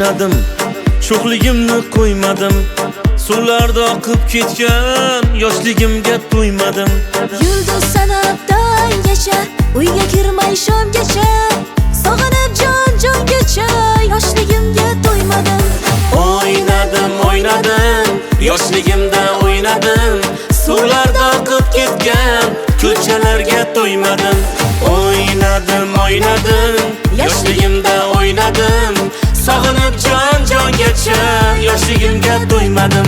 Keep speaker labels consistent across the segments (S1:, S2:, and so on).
S1: o'ynadim, sho'xligimni qo'ymadim. Suvlarda oqib ketgan yoshligimga to'ymadim.
S2: Yulduz sanab tonggacha, uyga kirmay shomgacha, sog'inib jon-jongacha, yoshligimga to'ymadim.
S1: O'ynadim, o'ynadim, yoshligimda o'ynadim. Suvlarda oqib ketgan ko'chalarga to'ymadim. O'ynadim, o'ynadim, yoshligimda o'ynadim. Sog'inib jon-jongacha, yoshligimga to'ymadim.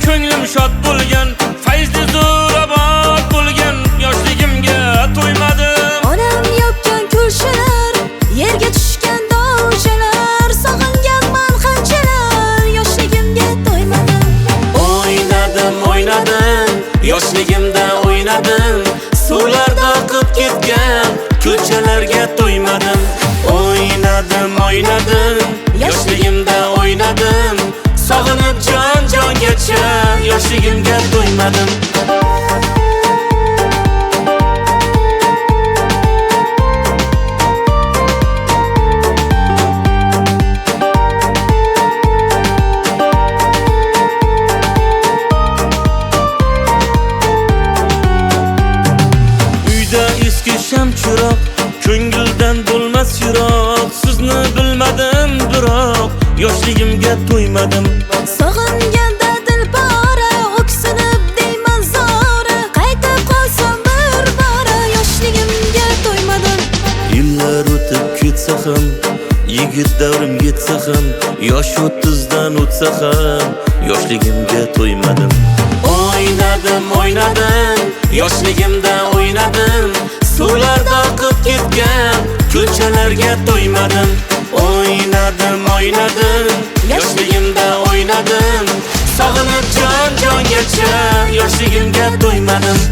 S1: Ko'nglim shod bo'lgan, fayzli zo'rabot bo'lgan, yoshligimga to'ymadim.
S2: Onam yopgan kulshalar, yerga tushgan dovchalar, sog'inganman qanchalar, yoshligimga to'ymadim.
S1: O'ynadim, o'ynadim, yoshligimda o'ynadim. Suvlarda oqib ketgan ko'chalarga to'ymadim. O'ynadim, o'ynadim, yoshligimda o'ynadim. Sog'inib jon-jongacha, yoshligimga to'ymadim. Uyda eski shamchiroq, ko'ngildan bo'lmas yiroq. Sizni bilmadim biroq, yoshligimga to'ymadim.
S2: Sog'inganda dilbora, o'ksinib deyman zora, qaytib qolsam bir bora, yoshligimga to'ymadim.
S1: Yillar o'tib ketsa ham, yigit davrim yetsa ham, yosh 30dan o'tsa ham, yoshligimga to'ymadim. O'ynadim, o'ynadim, yoshligimda o'ynadim. Suvlarda oqib ketgan ko'chalarga to'ymadim. O'ynadim, o'ynadim, yoshligimda o'ynadim. Sog'inib jon-jongacha, yoshligimga to'ymadim.